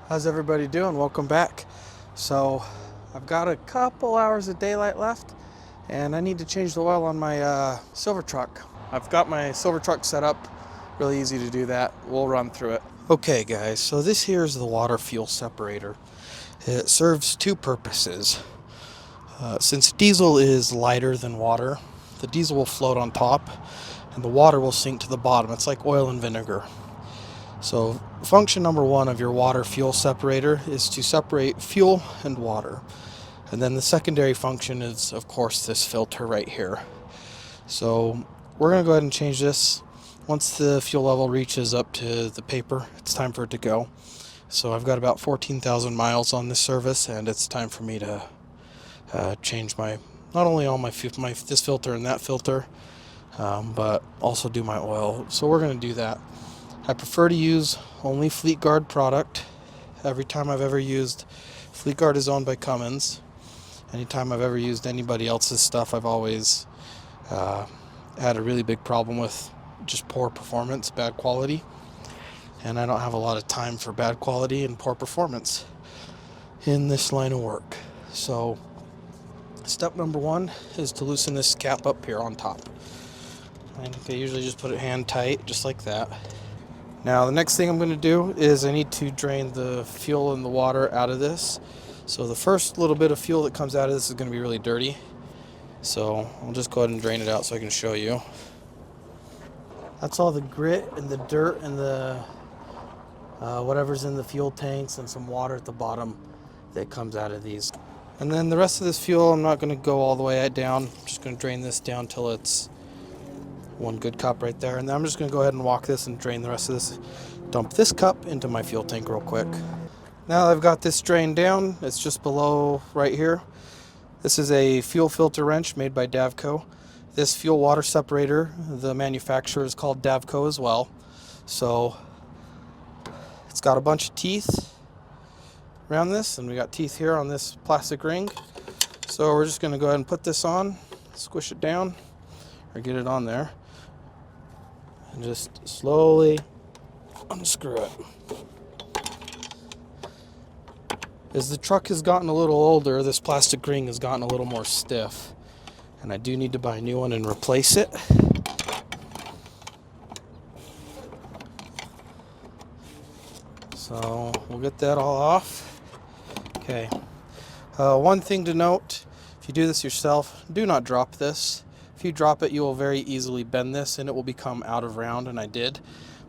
How's everybody doing? Welcome back. So I've got a couple hours of daylight left and I need to change the oil on my silver truck. I've got my silver truck set up, really easy to do that. We'll run through it. Okay guys, so this here is the water fuel separator. It serves two purposes. Since diesel is lighter than water, the diesel will float on top and the water will sink to the bottom. It's like oil and vinegar. So function number one of your water fuel separator is to separate fuel and water. And then the secondary function is, of course, this filter right here. So we're going to go ahead and change this. Once the fuel level reaches up to the paper, it's time for it to go. So I've got about 14,000 miles on this service, and it's time for me to change not only all my this filter and that filter, but also do my oil. So we're going to do that. I prefer to use only Fleet Guard product. Every time I've ever used, Fleet Guard is owned by Cummins. Anytime I've ever used anybody else's stuff, I've always had a really big problem with just poor performance, bad quality. And I don't have a lot of time for bad quality and poor performance in this line of work. So step number one is to loosen this cap up here on top. And I usually just put it hand tight, just like that. Now the next thing I'm going to do is I need to drain the fuel and the water out of this. So the first little bit of fuel that comes out of this is going to be really dirty. So I'll just go ahead and drain it out so I can show you. That's all the grit and the dirt and the whatever's in the fuel tanks and some water at the bottom that comes out of these. And then the rest of this fuel, I'm not going to go all the way down. I'm just going to drain this down till it's one good cup right there, and then I'm just going to go ahead and walk this and drain the rest of this. Dump this cup into my fuel tank real quick. Now that I've got this drained down, it's just below right here. This is a fuel filter wrench made by Davco. This fuel water separator, the manufacturer is called Davco as well. So it's got a bunch of teeth around this, and we got teeth here on this plastic ring. So we're just going to go ahead and put this on, squish it down, or get it on there. And just slowly unscrew it. As the truck has gotten a little older, this plastic ring has gotten a little more stiff, and I do need to buy a new one and replace it. So we'll get that all off. Okay. One thing to note, if you do this yourself, do not drop this. If you drop it, you will very easily bend this and it will become out of round, and I did,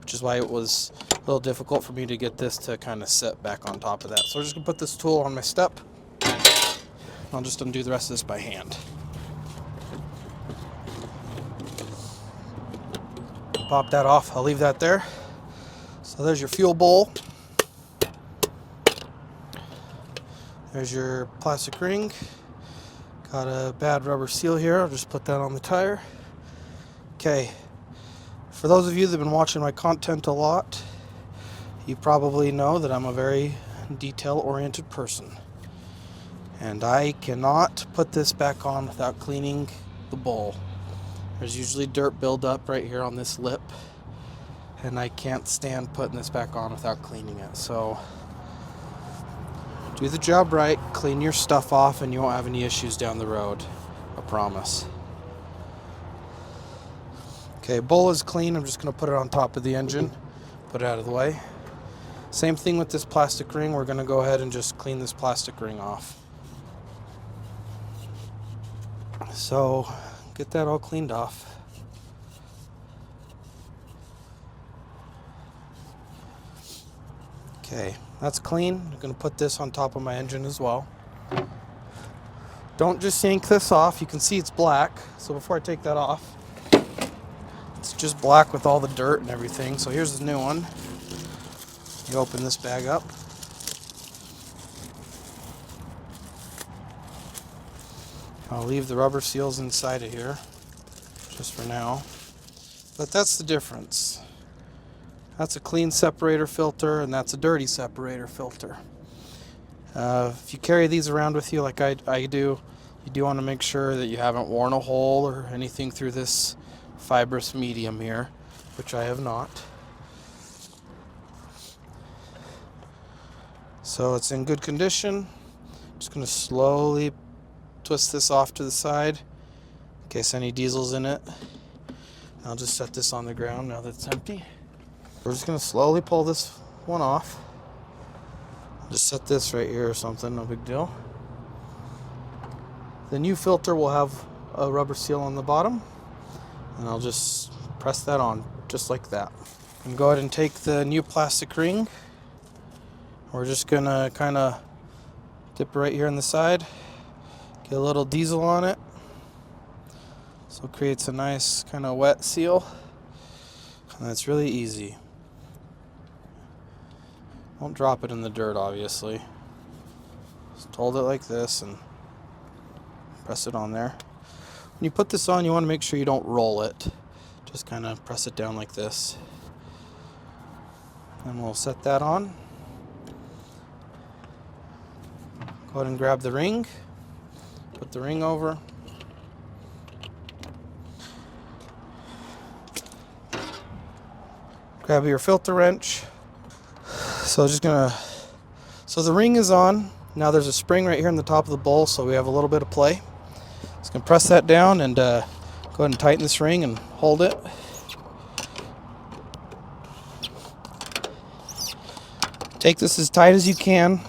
which is why it was a little difficult for me to get this to kind of set back on top of that. So we're just going to put this tool on my step. I'll just undo the rest of this by hand. Pop that off. I'll leave that there. So there's your fuel bowl. There's your plastic ring. Got a bad rubber seal here. I'll just put that on the tire. Okay. For those of you that have been watching my content a lot, you probably know that I'm a very detail-oriented person. And I cannot put this back on without cleaning the bowl. There's usually dirt buildup right here on this lip, and I can't stand putting this back on without cleaning it. So do the job right, clean your stuff off, and you won't have any issues down the road. I promise. Okay, bowl is clean. I'm just going to put it on top of the engine, put it out of the way. Same thing with this plastic ring. We're going to go ahead and just clean this plastic ring off. So get that all cleaned off. Okay, that's clean. I'm going to put this on top of my engine as well. Don't just yank this off. You can see it's black. So before I take that off, it's just black with all the dirt and everything. So here's the new one. You open this bag up. I'll leave the rubber seals inside of here just for now. But that's the difference. That's a clean separator filter, and that's a dirty separator filter. If you carry these around with you like I do, you do want to make sure that you haven't worn a hole or anything through this fibrous medium here, which I have not. So it's in good condition. Just going to slowly twist this off to the side in case any diesel's in it. I'll just set this on the ground now that it's empty. We're just going to slowly pull this one off. Just set this right here or something, no big deal. The new filter will have a rubber seal on the bottom, and I'll just press that on just like that. And go ahead and take the new plastic ring. We're just going to kind of dip right here on the side, get a little diesel on it, so it creates a nice kind of wet seal, and that's really easy. Don't drop it in the dirt, obviously. Just hold it like this and press it on there. When you put this on, you want to make sure you don't roll it. Just kind of press it down like this. And we'll set that on. Go ahead and grab the ring. Put the ring over. Grab your filter wrench. So the ring is on. Now there's a spring right here in the top of the bowl, so we have a little bit of play. Just gonna press that down and go ahead and tighten this ring and hold it. Take this as tight as you can.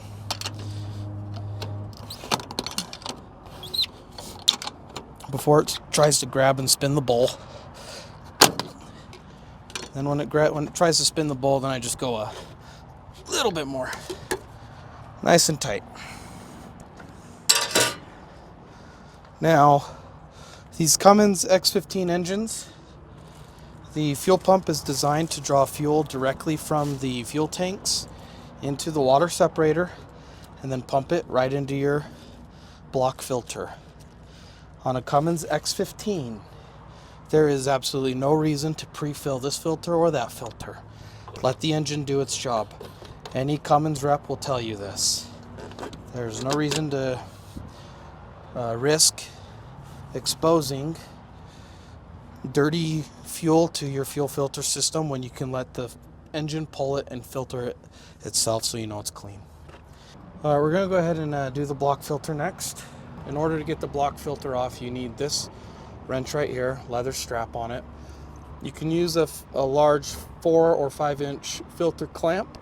Before it tries to grab and spin the bowl. Then when it tries to spin the bowl, then I just go a little bit more. Nice and tight. Now, these Cummins X15 engines, the fuel pump is designed to draw fuel directly from the fuel tanks into the water separator and then pump it right into your block filter. On a Cummins X15, there is absolutely no reason to pre-fill this filter or that filter. Let the engine do its job. Any Cummins rep will tell you this. There's no reason to risk exposing dirty fuel to your fuel filter system when you can let the engine pull it and filter it itself so you know it's clean. We're going to go ahead and do the block filter next. In order to get the block filter off, you need this wrench right here, leather strap on it. You can use a large 4 or 5 inch filter clamp,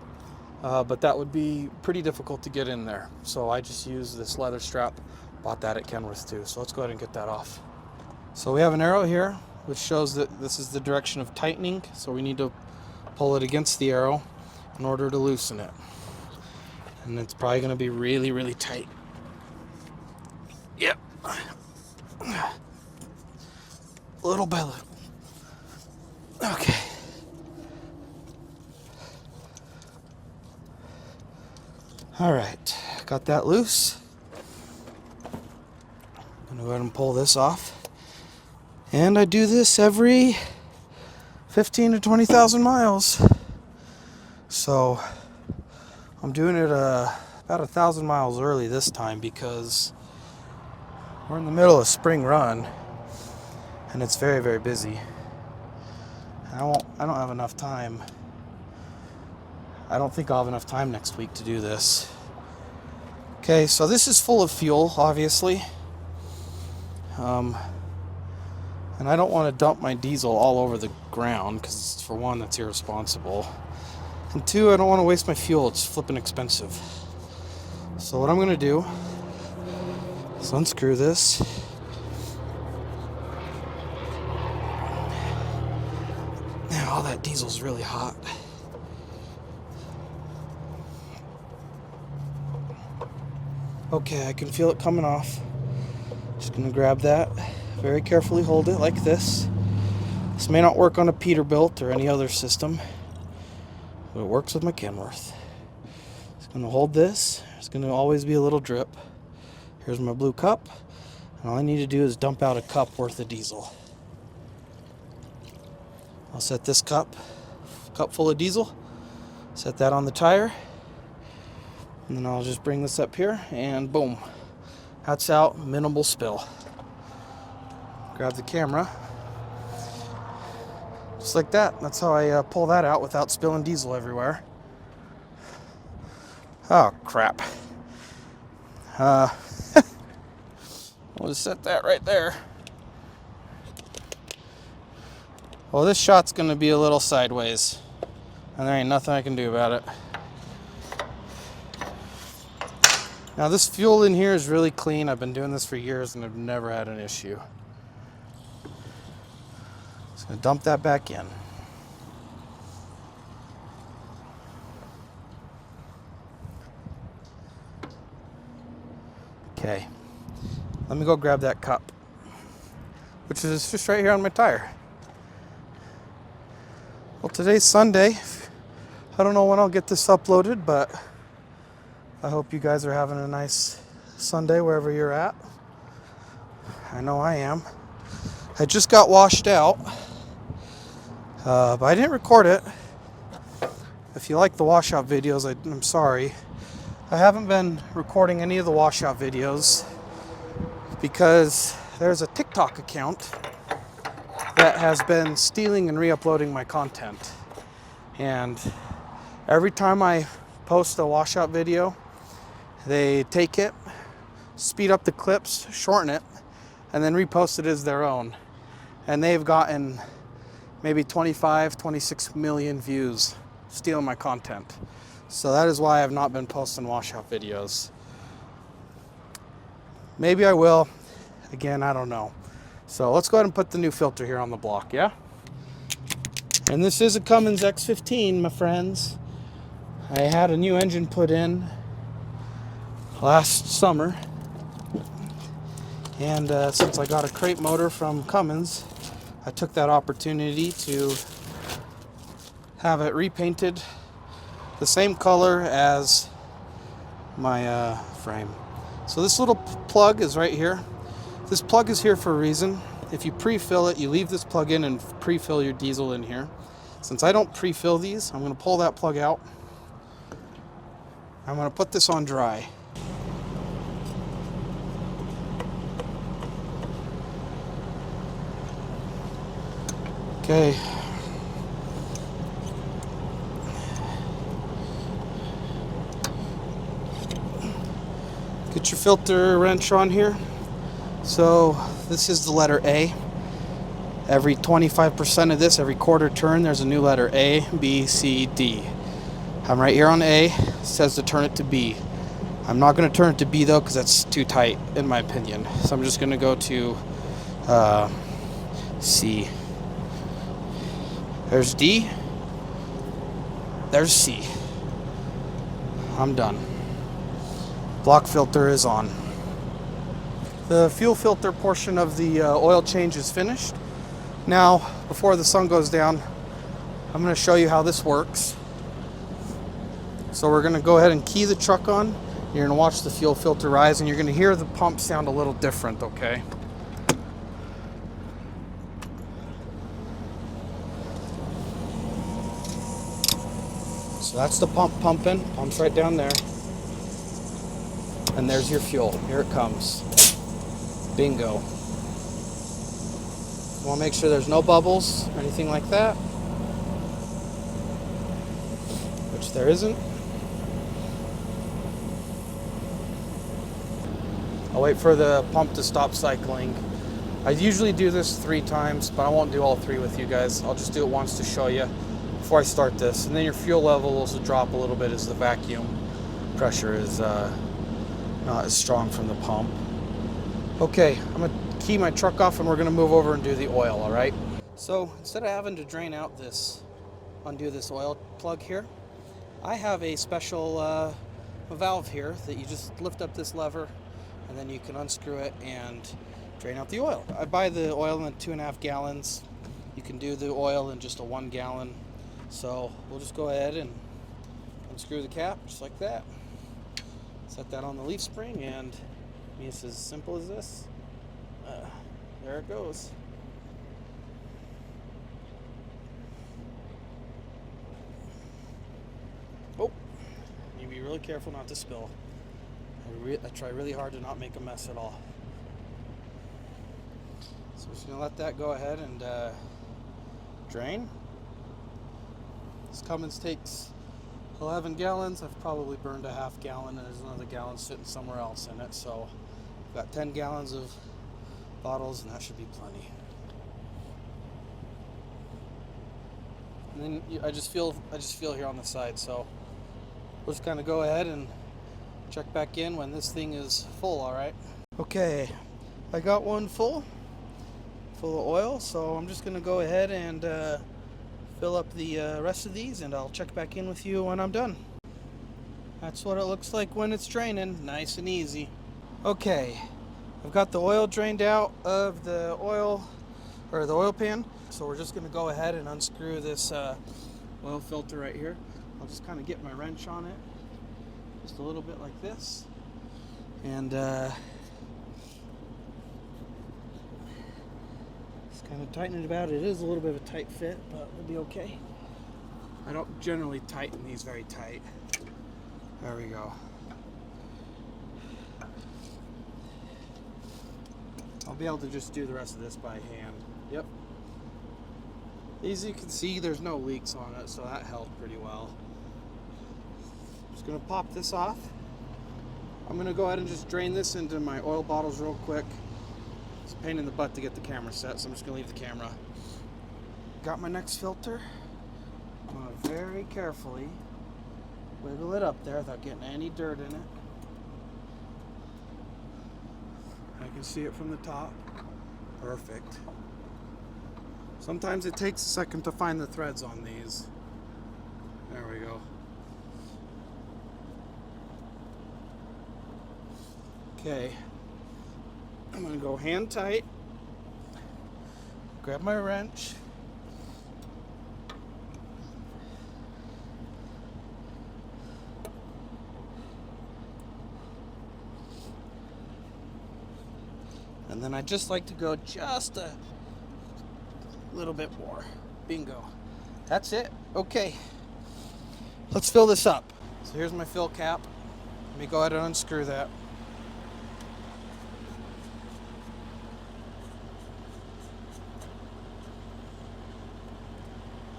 but that would be pretty difficult to get in there. So I just use this leather strap. Bought that at Kenworth too. So let's go ahead and get that off. So we have an arrow here which shows that this is the direction of tightening. So we need to pull it against the arrow in order to loosen it. And it's probably going to be really, really tight. Yep. Little by little. Okay. All right, got that loose. I'm gonna go ahead and pull this off. And I do this every 15 to 20,000 miles. So I'm doing it about 1,000 miles early this time because we're in the middle of spring run and it's very, very busy. I don't have enough time. I don't think I'll have enough time next week to do this. Okay, so this is full of fuel, obviously. And I don't want to dump my diesel all over the ground because, for one, that's irresponsible. And two, I don't want to waste my fuel. It's flipping expensive. So what I'm going to do is unscrew this. Now, all that diesel's really hot. Okay, I can feel it coming off. Just gonna grab that, very carefully hold it like this. This may not work on a Peterbilt or any other system, but it works with my Kenworth. Just gonna hold this. There's gonna always be a little drip. Here's my blue cup, and all I need to do is dump out a cup worth of diesel. I'll set this cup full of diesel, set that on the tire, and then I'll just bring this up here and boom, that's out, minimal spill. Grab the camera, just like that. That's how I pull that out without spilling diesel everywhere. Oh, crap. We'll just set that right there. Well, this shot's gonna be a little sideways, and there ain't nothing I can do about it. Now this fuel in here is really clean. I've been doing this for years and I've never had an issue. Just gonna dump that back in. Okay, let me go grab that cup, which is just right here on my tire. Well, today's Sunday. I don't know when I'll get this uploaded, but I hope you guys are having a nice Sunday wherever you're at. I know I am. I just got washed out, but I didn't record it. If you like the washout videos, I'm sorry. I haven't been recording any of the washout videos because there's a TikTok account that has been stealing and re-uploading my content. And every time I post a washout video, they take it, speed up the clips, shorten it, and then repost it as their own. And they've gotten maybe 25, 26 million views stealing my content. So that is why I've not been posting washout videos. Maybe I will. Again, I don't know. So let's go ahead and put the new filter here on the block, yeah? And this is a Cummins X15, my friends. I had a new engine put in last summer. And since I got a crate motor from Cummins, I took that opportunity to have it repainted the same color as my frame. So this little plug is right here. This plug is here for a reason. If you pre-fill it, you leave this plug in and pre-fill your diesel in here. Since I don't pre-fill these, I'm going to pull that plug out. I'm going to put this on dry. Okay. Get your filter wrench on here. So this is the letter A. Every 25% of this, every quarter turn, there's a new letter A, B, C, D. I'm right here on A. It says to turn it to B. I'm not going to turn it to B though because that's too tight in my opinion. So I'm just going to go to C. There's D. There's C. I'm done. Block filter is on. The fuel filter portion of the oil change is finished. Now, before the sun goes down, I'm going to show you how this works. So we're going to go ahead and key the truck on. You're going to watch the fuel filter rise, and you're going to hear the pump sound a little different, okay? So that's the pump pumping. Pump's right down there. And there's your fuel. Here it comes. Bingo. You want to make sure there's no bubbles or anything like that, which there isn't. I'll wait for the pump to stop cycling. I usually do this 3 times, but I won't do all 3 with you guys. I'll just do it once to show you before I start this. And then your fuel levels will drop a little bit as the vacuum pressure is not as strong from the pump. Okay, I'm going to key my truck off and we're going to move over and do the oil, all right? So instead of having to drain out this, undo this oil plug here, I have a special a valve here that you just lift up this lever and then you can unscrew it and drain out the oil. I buy the oil in 2.5 gallons. You can do the oil in just a 1 gallon. So we'll just go ahead and unscrew the cap just like that. Set that on the leaf spring and it's as simple as this. There it goes. Oh, you be really careful not to spill. I try really hard to not make a mess at all. So we're just gonna let that go ahead and drain. This Cummins takes 11 gallons. I've probably burned a half gallon, and there's another gallon sitting somewhere else in it. So I've got 10 gallons of bottles, and that should be plenty. And then I just feel here on the side. So we're just gonna go ahead and check back in when this thing is full. All right. Okay, I got one full of oil. So I'm just gonna go ahead and fill up the rest of these, and I'll check back in with you when I'm done. That's what it looks like when it's draining, nice and easy. Okay, I've got the oil drained out of the oil pan. So we're just gonna go ahead and unscrew this oil filter right here. I'll just kind of get my wrench on it, just a little bit like this, and kind of tighten it about. It is a little bit of a tight fit, but it'll be okay. I don't generally tighten these very tight. There we go. I'll be able to just do the rest of this by hand. Yep. As you can see, there's no leaks on it, so that held pretty well. Just gonna pop this off. I'm gonna go ahead and just drain this into my oil bottles real quick. It's a pain in the butt to get the camera set, so I'm just gonna leave the camera. Got my next filter. I'm gonna very carefully wiggle it up there without getting any dirt in it. I can see it from the top. Perfect. Sometimes it takes a second to find the threads on these. There we go. Okay. I'm gonna go hand tight, grab my wrench, and then I just like to go just a little bit more. Bingo. That's it. Okay. Let's fill this up. So here's my fill cap. Let me go ahead and unscrew that.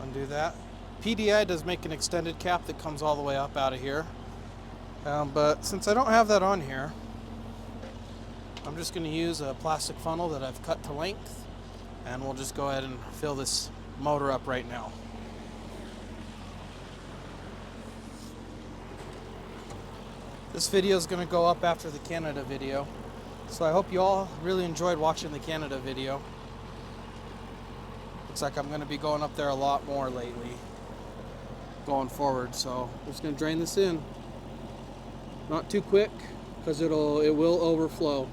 Undo that. PDI does make an extended cap that comes all the way up out of here. But since I don't have that on here, I'm just going to use a plastic funnel that I've cut to length, and we'll just go ahead and fill this motor up right now. This video is going to go up after the Canada video, so I hope you all really enjoyed watching the Canada video. Looks like I'm going to be going up there a lot more lately going forward, so I'm just going to drain this in. Not too quick, because it will overflow.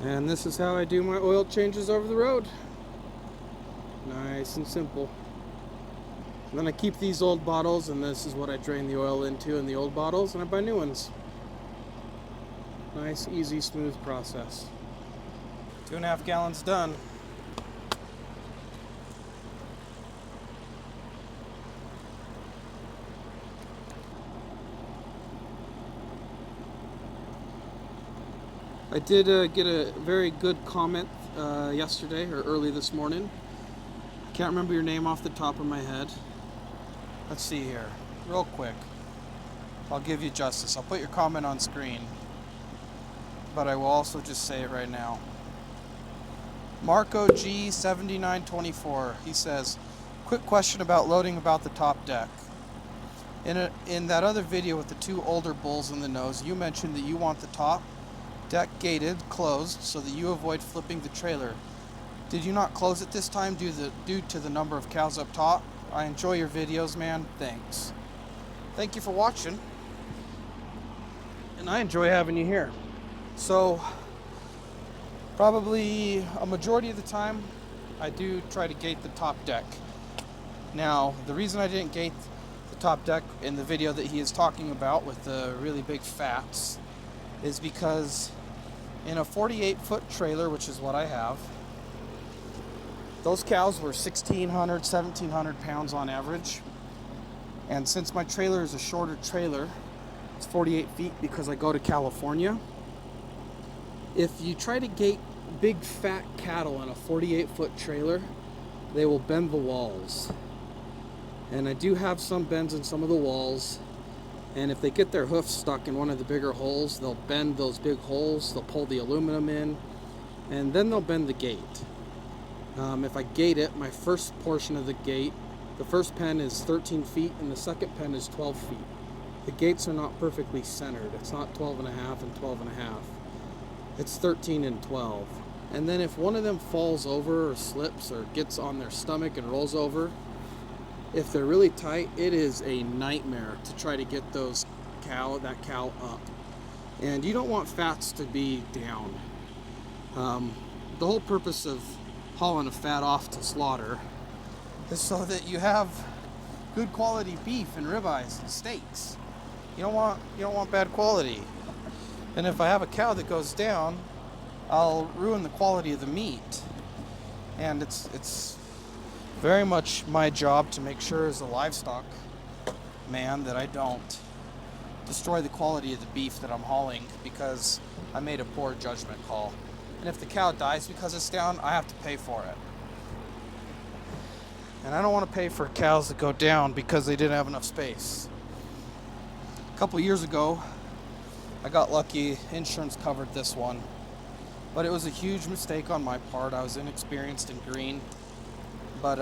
And this is how I do my oil changes over the road. Nice and simple. And then I keep these old bottles, and this is what I drain the oil into in the old bottles, and I buy new ones. Nice, easy, smooth process. 2.5 gallons done. I did get a very good comment yesterday or early this morning. I can't remember your name off the top of my head. Let's see here, real quick. I'll give you justice. I'll put your comment on screen, but I will also just say it right now. Marco G7924, he says, quick question about loading about the top deck. In that other video with the two older bulls in the nose, you mentioned that you want the top deck gated, closed, so that you avoid flipping the trailer. Did you not close it this time due to the number of cows up top? I enjoy your videos, man. Thanks. Thank you for watching. And I enjoy having you here. So, probably a majority of the time, I do try to gate the top deck. Now, the reason I didn't gate the top deck in the video that he is talking about with the really big fats is because in a 48-foot trailer, which is what I have, those cows were 1,600, 1,700 pounds on average. And since my trailer is a shorter trailer, it's 48 feet because I go to California. If you try to gate big fat cattle in a 48-foot trailer, they will bend the walls. And I do have some bends in some of the walls. And if they get their hoof stuck in one of the bigger holes, they'll bend those big holes, they'll pull the aluminum in, and then they'll bend the gate. If I gate it, my first portion of the gate, the first pen is 13 feet and the second pen is 12 feet. The gates are not perfectly centered. It's not 12 and a half and 12 and a half. It's 13 and 12. And then if one of them falls over or slips or gets on their stomach and rolls over, if they're really tight, it is a nightmare to try to get that cow up. And you don't want fats to be down. The whole purpose of hauling a fat off to slaughter is so that you have good quality beef and ribeyes and steaks. You don't want bad quality. And if I have a cow that goes down, I'll ruin the quality of the meat. And it's very much my job to make sure as a livestock man that I don't destroy the quality of the beef that I'm hauling because I made a poor judgment call. And if the cow dies because it's down, I have to pay for it. And I don't want to pay for cows that go down because they didn't have enough space. A couple years ago, I got lucky, insurance covered this one. But it was a huge mistake on my part. I was inexperienced in green. But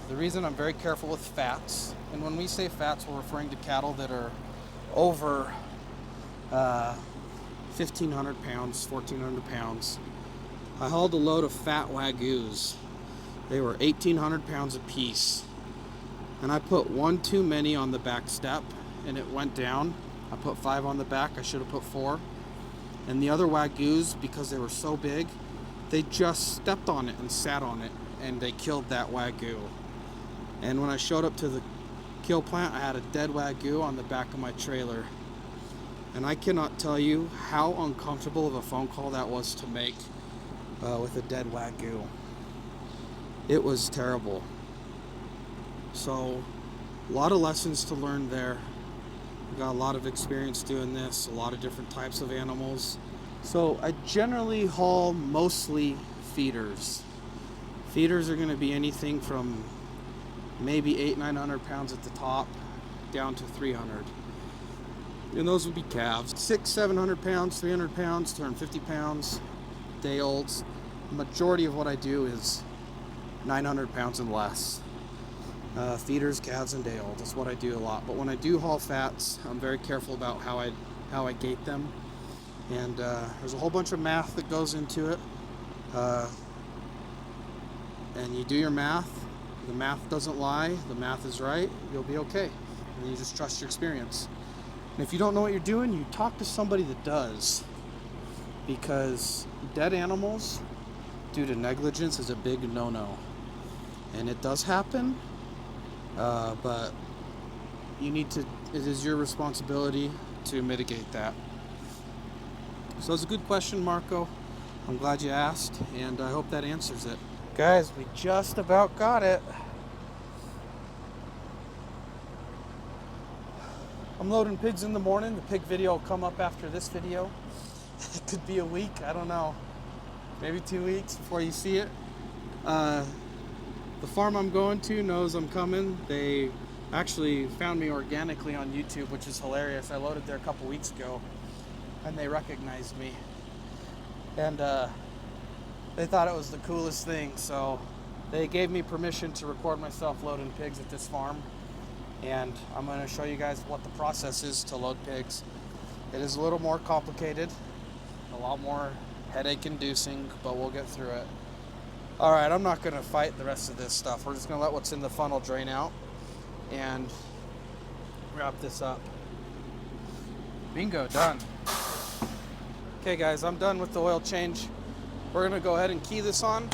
the reason I'm very careful with fats, and when we say fats, we're referring to cattle that are over 1,500 pounds, 1,400 pounds. I hauled a load of fat Wagyus. They were 1,800 pounds apiece. And I put one too many on the back step, and it went down. I put 5 on the back. I should have put 4. And the other Wagyus, because they were so big, they just stepped on it and sat on it. And they killed that Wagyu. And when I showed up to the kill plant, I had a dead Wagyu on the back of my trailer. And I cannot tell you how uncomfortable of a phone call that was to make with a dead Wagyu. It was terrible. So, a lot of lessons to learn there. I got a lot of experience doing this, a lot of different types of animals. So, I generally haul mostly feeders. Feeders are going to be anything from maybe 800-900 pounds at the top down to 300. And those would be calves. 600-700 pounds, 300 pounds, 250 pounds, day olds. The majority of what I do is 900 pounds and less. Feeders, calves, and day olds. That's what I do a lot. But when I do haul fats, I'm very careful about how I gate them. And there's a whole bunch of math that goes into it. And you do your math, the math doesn't lie, the math is right, you'll be okay. And you just trust your experience. And if you don't know what you're doing, you talk to somebody that does. Because dead animals, due to negligence, is a big no-no. And it does happen, but it is your responsibility to mitigate that. So it's a good question, Marco. I'm glad you asked, and I hope that answers it. Guys, we just about got it. I'm loading pigs in the morning. The pig video will come up after this video. It could be a week, I don't know. Maybe 2 weeks before you see it. The farm I'm going to knows I'm coming. They actually found me organically on YouTube, which is hilarious. I loaded there a couple weeks ago and they recognized me. And they thought it was the coolest thing, so they gave me permission to record myself loading pigs at this farm. And I'm going to show you guys what the process is to load pigs. It is a little more complicated, a lot more headache inducing, but we'll get through it. Alright, I'm not going to fight the rest of this stuff. We're just going to let what's in the funnel drain out and wrap this up. Bingo, done. Okay guys, I'm done with the oil change. We're going to go ahead and key this on,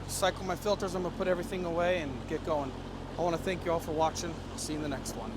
cycle my filters. I'm going to put everything away and get going. I want to thank you all for watching. I'll see you in the next one.